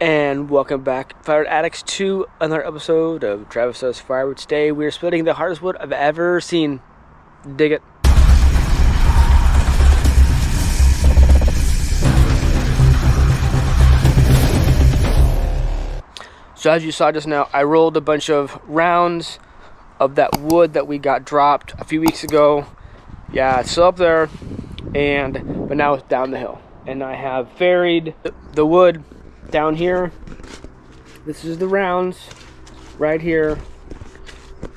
And welcome back, Firewood Addicts, to another episode of Travis Does Firewood. Today we are splitting the hardest wood I've ever seen. Dig it. So as you saw just now, I rolled a bunch of rounds of that wood that we got dropped a few weeks ago. Yeah, it's still up there, but now it's down the hill. And I have ferried the wood down here. This is the rounds right here.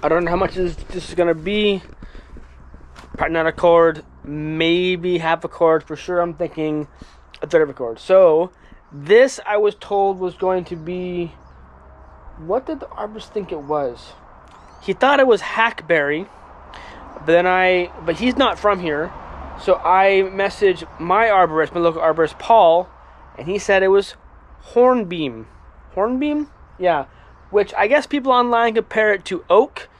I don't know how much this is gonna be. Probably not a cord, maybe half a cord for sure. I'm thinking a third of a cord. So this, I was told, was going to be, what did the arborist think it was? He thought it was hackberry, but he's not from here. So I messaged my local arborist, Paul, and he said it was Hornbeam. Hornbeam? Yeah. Which I guess people online compare it to oak.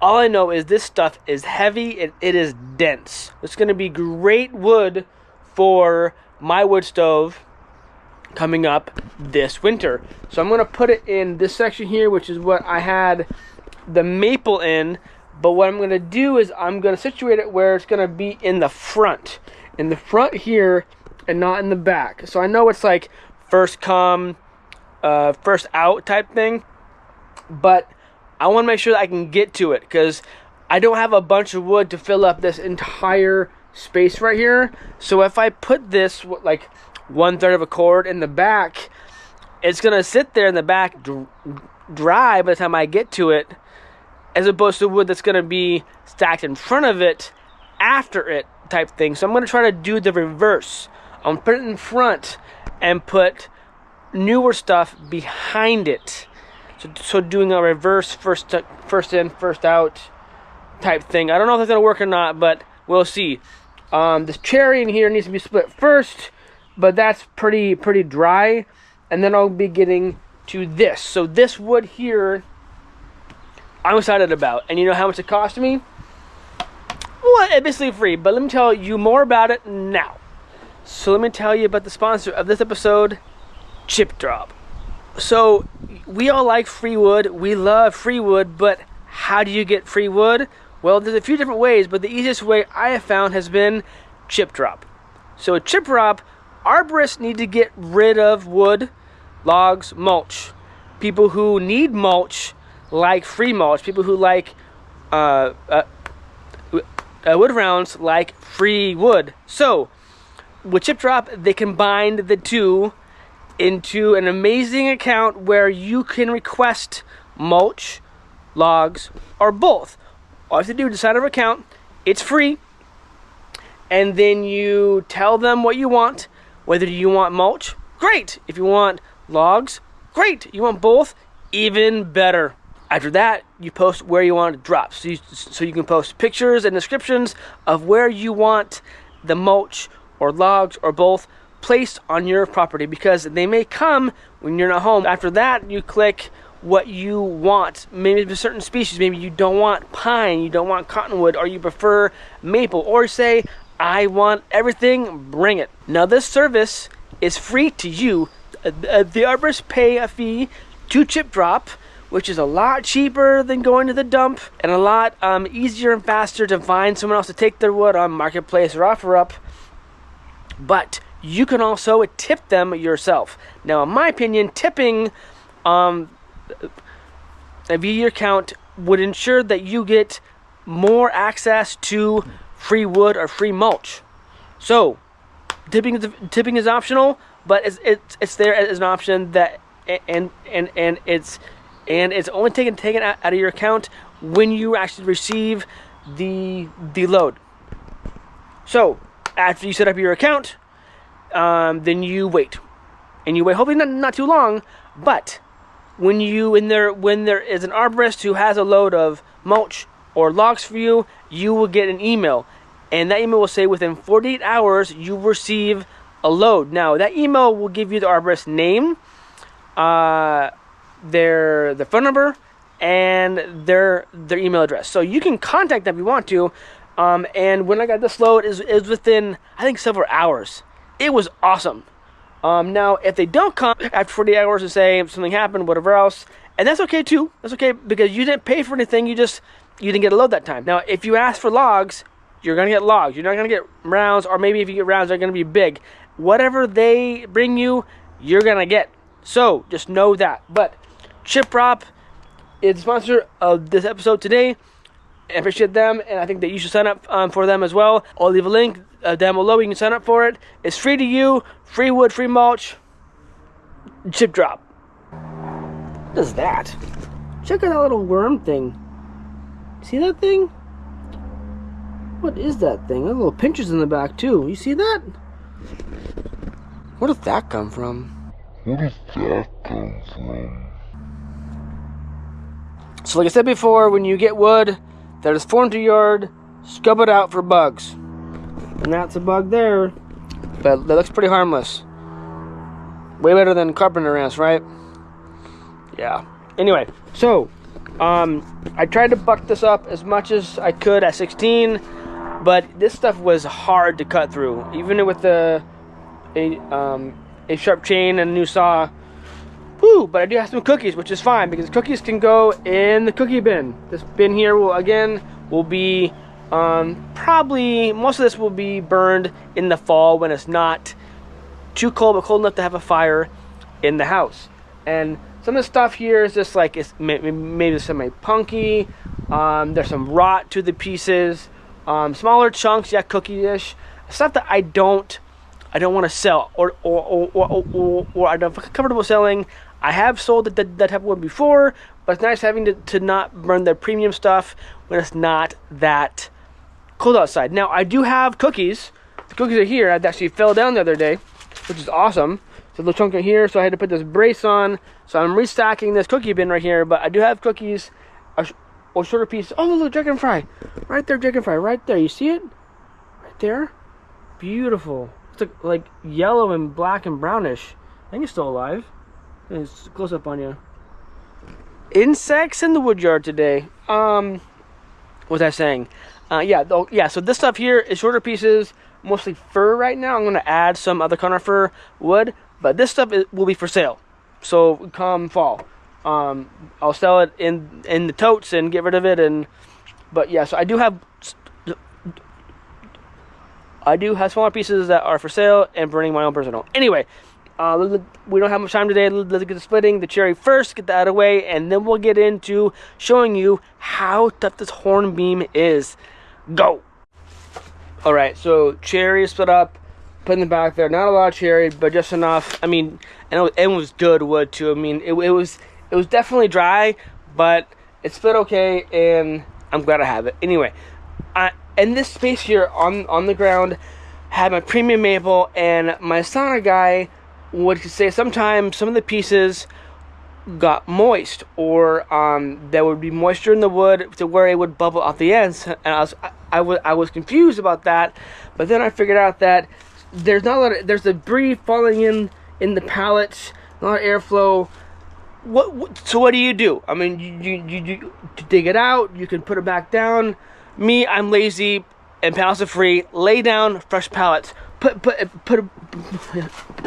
All I know is this stuff is heavy and it is dense. It's going to be great wood for my wood stove coming up this winter. So I'm going to put it in this section here, which is what I had the maple in. But what I'm going to do is I'm going to situate it where it's going to be in the front. In the front here and not in the back. So I know it's like first come, first out type thing. But I want to make sure that I can get to it, because I don't have a bunch of wood to fill up this entire space right here. So if I put this like 1/3 of a cord in the back, it's going to sit there in the back dry by the time I get to it, as opposed to wood that's going to be stacked in front of it after it type thing. So I'm going to try to do the reverse. I'm going to put it in front and put newer stuff behind it. So doing a reverse first in, first out type thing. I don't know if that's going to work or not, but we'll see. This cherry in here needs to be split first, but that's pretty dry. And then I'll be getting to this. So this wood here, I'm excited about. And you know how much it cost me? Well, it's basically free, but let me tell you more about it now. So let me tell you about the sponsor of this episode, ChipDrop. So we all like free wood. We love free wood, but how do you get free wood? Well, there's a few different ways, but the easiest way I have found has been ChipDrop. So at ChipDrop, arborists need to get rid of wood, logs, mulch. People who need mulch like free mulch. People who like wood rounds like free wood. So with ChipDrop, they combined the two into an amazing account where you can request mulch, logs, or both. All you have to do is sign up an account. It's free. And then you tell them what you want. Whether you want mulch, great. If you want logs, great. You want both, even better. After that, you post where you want it to drop. So you can post pictures and descriptions of where you want the mulch or logs or both placed on your property, because they may come when you're not home. After that, you click what you want. Maybe a certain species. Maybe you don't want pine, you don't want cottonwood, or you prefer maple, or say, I want everything, bring it. Now this service is free to you. The arborists pay a fee to ChipDrop, which is a lot cheaper than going to the dump, and a lot easier and faster to find someone else to take their wood on Marketplace or OfferUp. But you can also tip them yourself. Now, in my opinion, tipping via your account would ensure that you get more access to free wood or free mulch. So, tipping is optional, but it's there as an option that and it's only taken out of your account when you actually receive the load. So, after you set up your account, then you wait, and you wait. Hopefully not too long. But when there is an arborist who has a load of mulch or logs for you, you will get an email, and that email will say within 48 hours you receive a load. Now that email will give you the arborist's name, their phone number, and their email address. So you can contact them if you want to. And when I got this load, is within, I think, several hours. It was awesome. Now, if they don't come after 48 hours and say something happened, whatever else, and that's okay too. That's okay because you didn't pay for anything. You didn't get a load that time. Now, if you ask for logs, you're gonna get logs. You're not gonna get rounds, or maybe if you get rounds, they're gonna be big. Whatever they bring you, you're gonna get. So just know that. But ChipDrop is the sponsor of this episode today. I appreciate them, and I think that you should sign up for them as well. I'll leave a link down below. You can sign up for it. It's free to you. Free wood, free mulch. ChipDrop. What is that? Check out that little worm thing. See that thing? What is that thing? There's little pinchers in the back too. You see that? Where did that come from? So like I said before, when you get wood that is foreign to your yard, scrub it out for bugs. And that's a bug there. But that looks pretty harmless. Way better than carpenter ants, right? Yeah. Anyway, so I tried to buck this up as much as I could at 16, but this stuff was hard to cut through, even with a sharp chain and a new saw. Woo! But I do have some cookies, which is fine because cookies can go in the cookie bin. This bin here will be probably most of this will be burned in the fall when it's not too cold, but cold enough to have a fire in the house. And some of the stuff here is just like it's maybe semi-punky. There's some rot to the pieces. Smaller chunks, yeah, cookie-ish. Stuff that I don't want to sell or I don't feel comfortable selling. I have sold that type of wood before, but it's nice having to not burn the premium stuff when it's not that cold outside. Now, I do have cookies. The cookies are here. I actually fell down the other day, which is awesome. So a little chunk right here, so I had to put this brace on. So I'm restocking this cookie bin right here, but I do have cookies, or shorter pieces. Oh, look, dragonfly. Right there, dragonfly, right there. You see it? Right there? Beautiful. It's like yellow and black and brownish. I think it's still alive. It's close up on you. Insects in the woodyard today. What was I saying? Yeah. So this stuff here is shorter pieces, mostly fir right now. I'm gonna add some other conifer wood, but this stuff will be for sale. So come fall, I'll sell it in the totes and get rid of it. But yeah, so I do have smaller pieces that are for sale and burning my own personal. Anyway, we don't have much time today. Let's get to splitting the cherry first, get that out of the way, and then we'll get into showing you how tough this hornbeam is. Go! Alright, so cherry is split up, put in the back there. Not a lot of cherry, but just enough. I mean, and it was good wood too. I mean, it was definitely dry, but it split okay, and I'm glad I have it. Anyway, in this space here on the ground, had my premium maple, and my sauna guy would say sometimes some of the pieces got moist, or there would be moisture in the wood to where it would bubble off the ends, and I was confused about that. But then I figured out that there's debris falling in the pallets, a lot of airflow. So what do you do? I mean, you dig it out, you can put it back down. Me, I'm lazy, and pallets are free. Lay down fresh pallets. Put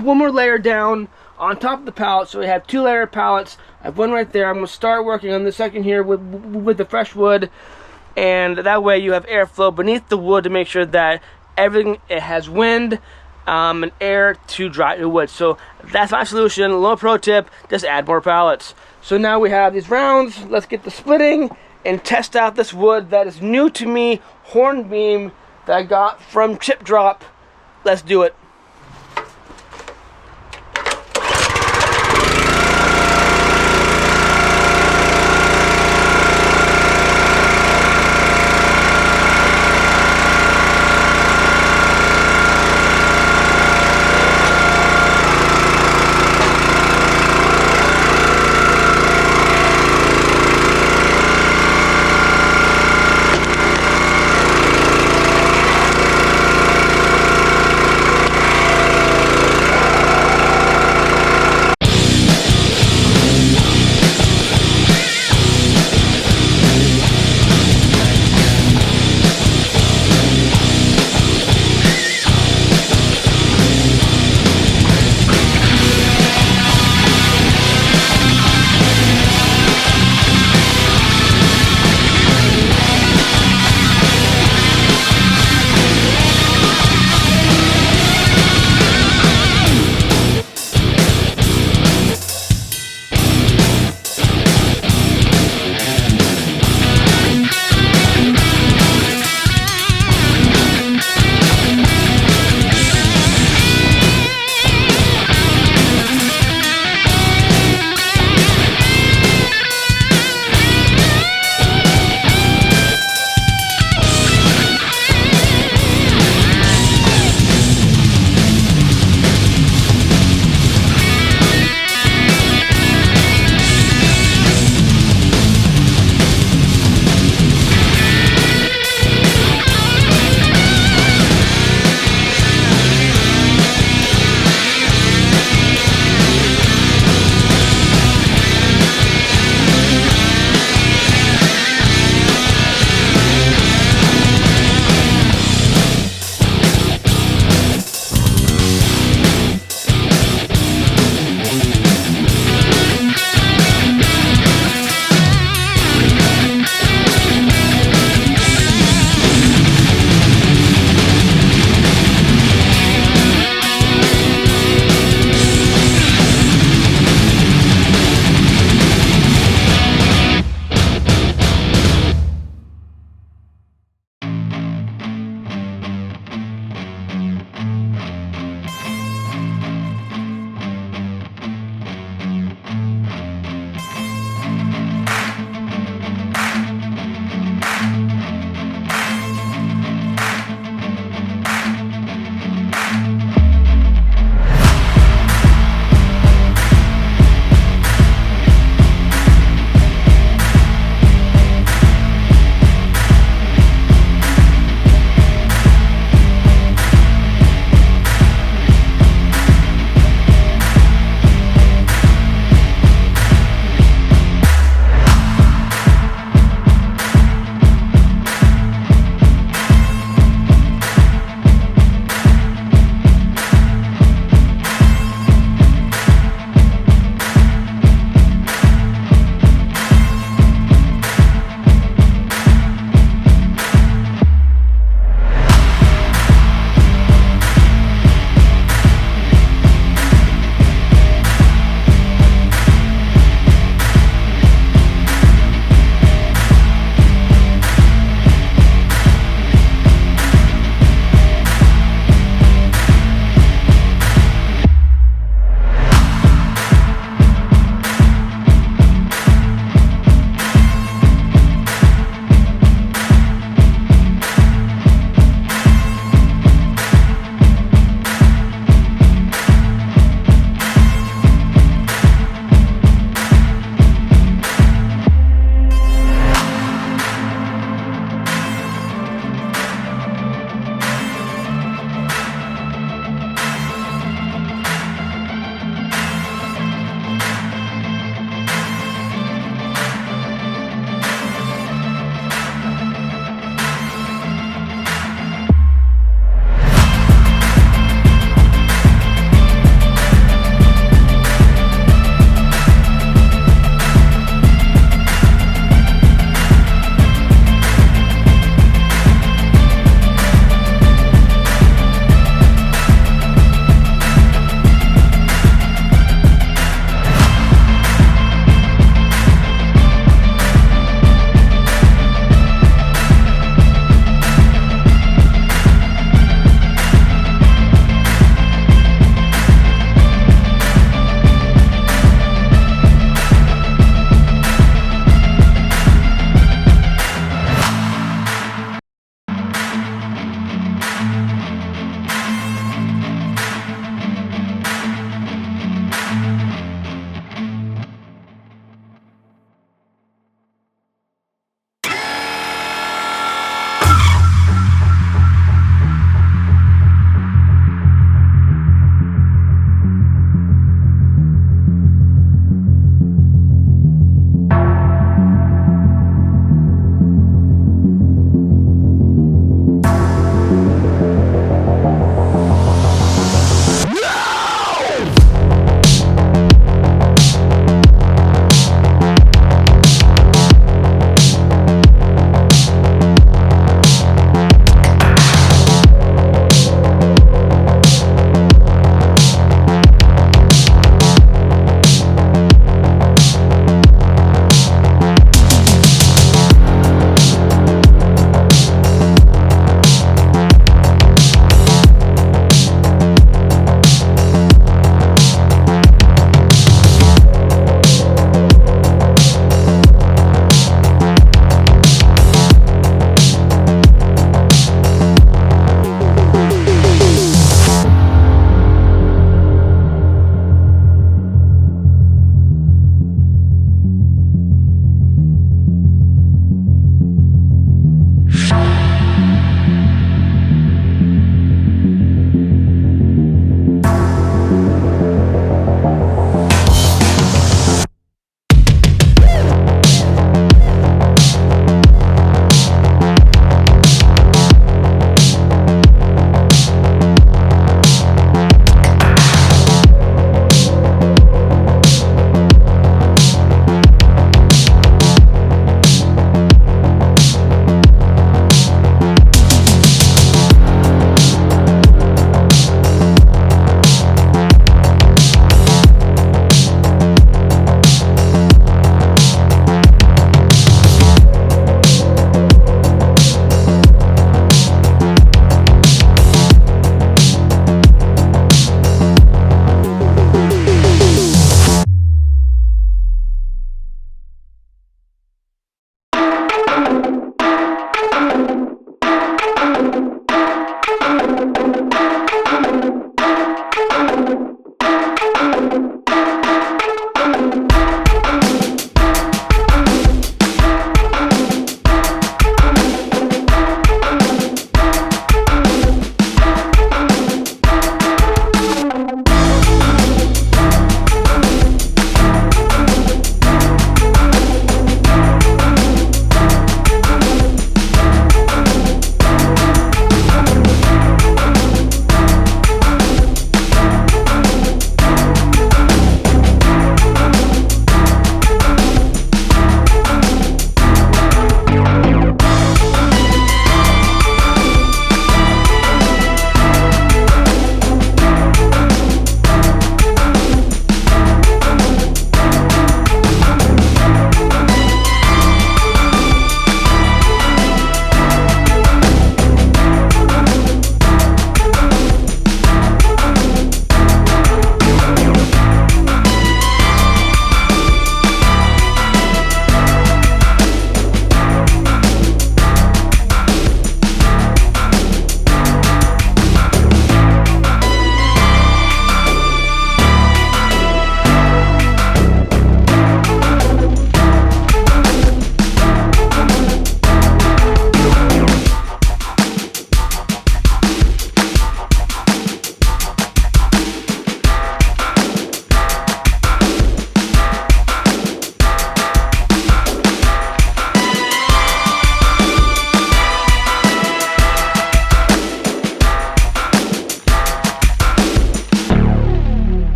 one more layer down on top of the pallet, so we have 2-layer pallets. I have one right there. I'm going to start working on the second here with the fresh wood, and that way you have airflow beneath the wood to make sure that everything it has wind and air to dry your wood. So that's my solution. A little pro tip: just add more pallets. So now we have these rounds. Let's get the splitting and test out this wood that is new to me, hornbeam, that I got from ChipDrop. Let's do it.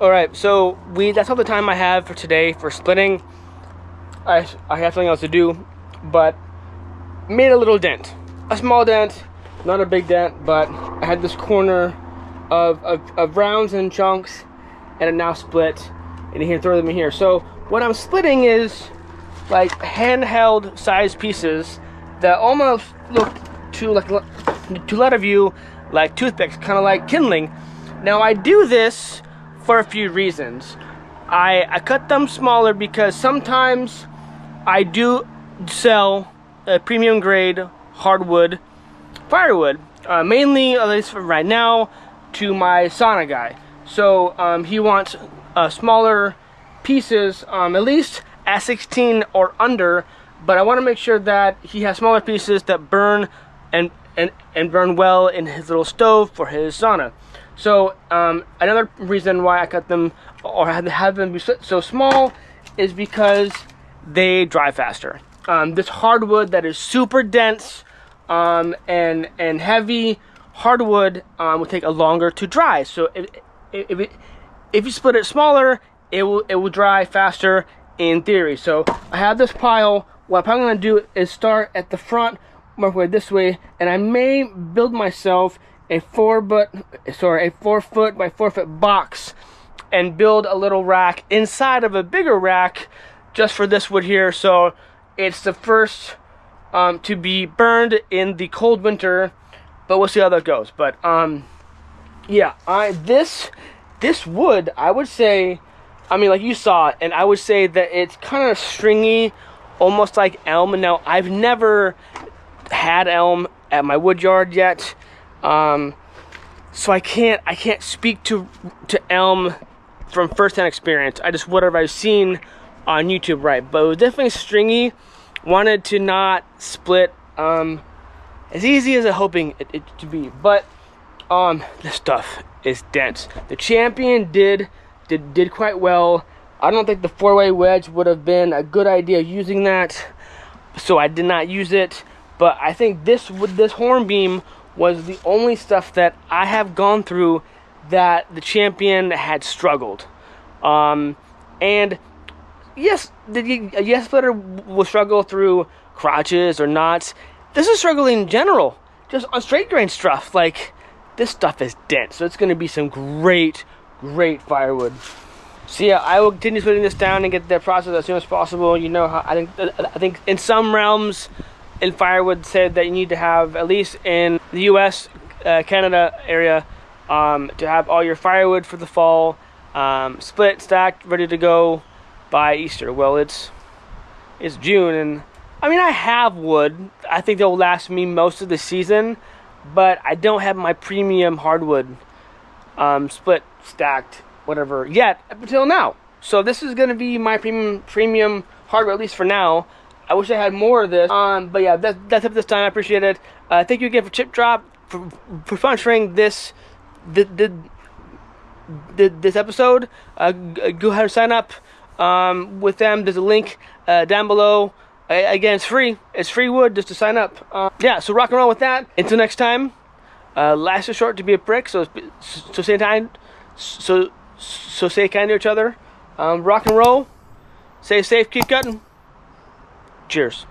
All right, so that's all the time I have for today for splitting. I have something else to do, but made a little dent, a small dent, not a big dent, but I had this corner of rounds and chunks, and it now split, and you can throw them in here. So what I'm splitting is like handheld size pieces that almost look to a lot of you like toothpicks, kind of like kindling. Now I do this for a few reasons. I cut them smaller because sometimes I do sell a premium grade hardwood firewood, mainly, at least for right now, to my sauna guy. So he wants smaller pieces, at least at 16 or under, but I want to make sure that he has smaller pieces that burn and burn well in his little stove for his sauna. So another reason why I cut them or have them be so small is because they dry faster. This hardwood that is super dense and heavy hardwood will take a longer to dry. So if you split it smaller, it will dry faster in theory. So I have this pile. What I'm probably going to do is start at the front, work way this way, and I may build myself a 4 foot by 4 foot box and build a little rack inside of a bigger rack just for this wood here. So it's the first to be burned in the cold winter, but we'll see how that goes. But yeah, this wood, I would say, I mean, like you saw, and I would say that it's kind of stringy, almost like elm. Now I've never had elm at my wood yard yet, so I can't speak to elm from first-hand experience. I just whatever I've seen on YouTube, right? But it was definitely stringy. Wanted to not split as easy as I'm hoping it to be, but this stuff is dense. The Champion did quite well. I don't think the 4-way wedge would have been a good idea using that, so I did not use it. But I think this Hornbeam was the only stuff that I have gone through that the Champion had struggled. And yes, the yes splitter will struggle through crotches or knots. This is struggling in general, just on straight grain stuff. Like, this stuff is dense, so it's going to be some great firewood. So yeah, I will continue putting this down and get the process as soon as possible. You know how I think in some realms in firewood said that you need to have, at least in the US, Canada area, to have all your firewood for the fall split, stacked, ready to go by Easter. Well, it's June, and I mean, I have wood. I think they'll last me most of the season, but I don't have my premium hardwood split, stacked, whatever yet up until now. So this is going to be my premium hardwood, at least for now. I wish I had more of this, but yeah, that's it for this time. I appreciate it. Thank you again for ChipDrop for sponsoring this episode. Go ahead and sign up with them. There's a link down below. Again, it's free. It's free wood just to sign up. Yeah, so rock and roll with that. Until next time. Life's too short to be a prick, so stay kind. So stay kind to each other. Rock and roll. Stay safe. Keep cutting. Cheers.